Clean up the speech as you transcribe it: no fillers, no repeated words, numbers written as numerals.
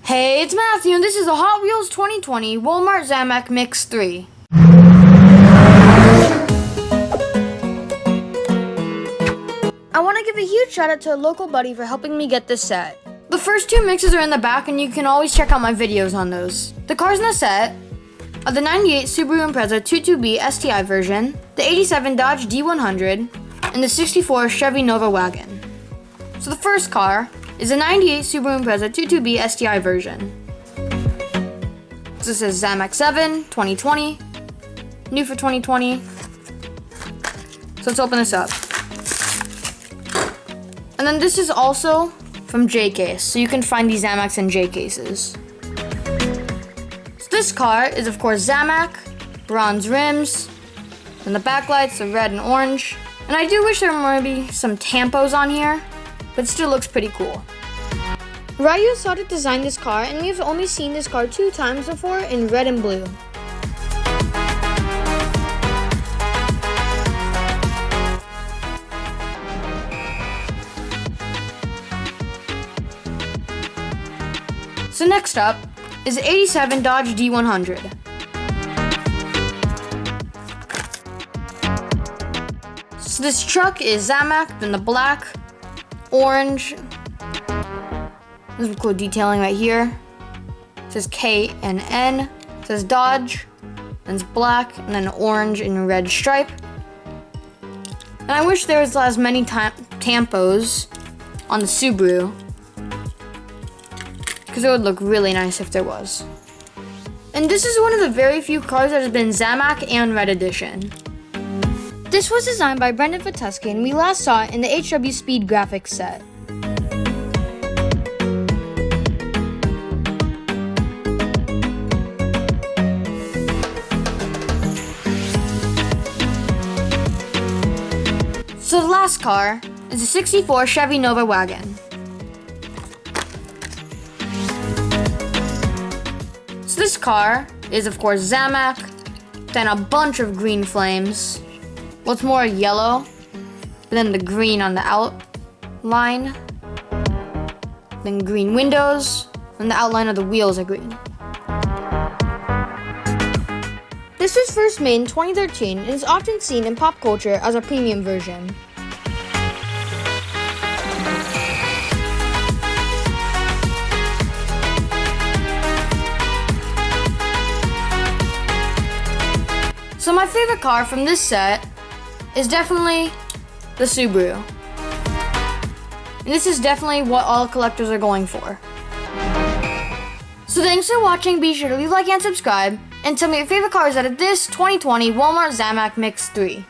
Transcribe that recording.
Hey, it's Matthew, and this is a Hot Wheels 2020 Walmart Zamac Mix 3. I want to give a huge shout out to a local buddy for helping me get this set. The first two mixes are in the back, and you can always check out my videos on those. The cars in the set are the 98 Subaru Impreza 22B STI version, the 87 Dodge D100, and the 64 Chevy Nova wagon. So the first car is a 98 Subaru Impreza 22B STI version. So this says Zamac 7, 2020, new for 2020. So let's open this up. And then this is also from J-Case, so you can find these Zamacs in J-Cases. So this car is of course Zamac, bronze rims, and the backlights are red and orange. And I do wish there were maybe some tampos on here, but it still looks pretty cool. Ryu started to design this car, and we have only seen this car 2 times before in red and blue. So next up is the 87 Dodge D100. So this truck is Zamac in the black, orange. There's some cool detailing right here. It says K and N. It says Dodge. And it's black and then orange and red stripe. And I wish there was as many tampos on the Subaru, because it would look really nice if there was. And this is one of the very few cars that has been Zamac and Red Edition. This was designed by Brendan Vituski, and we last saw it in the HW Speed graphics set. So the last car is a 64 Chevy Nova wagon. So this car is of course Zamac, then a bunch of green flames. Well, it's more yellow, but then the green on the outline. Then green windows, and the outline of the wheels are green. This was first made in 2013 and is often seen in pop culture as a premium version. So my favorite car from this set is definitely the Subaru. And this is definitely what all collectors are going for. So thanks for watching. Be sure to leave a like and subscribe. And tell me your favorite cars out of this 2020 Walmart Zamac Mix 3.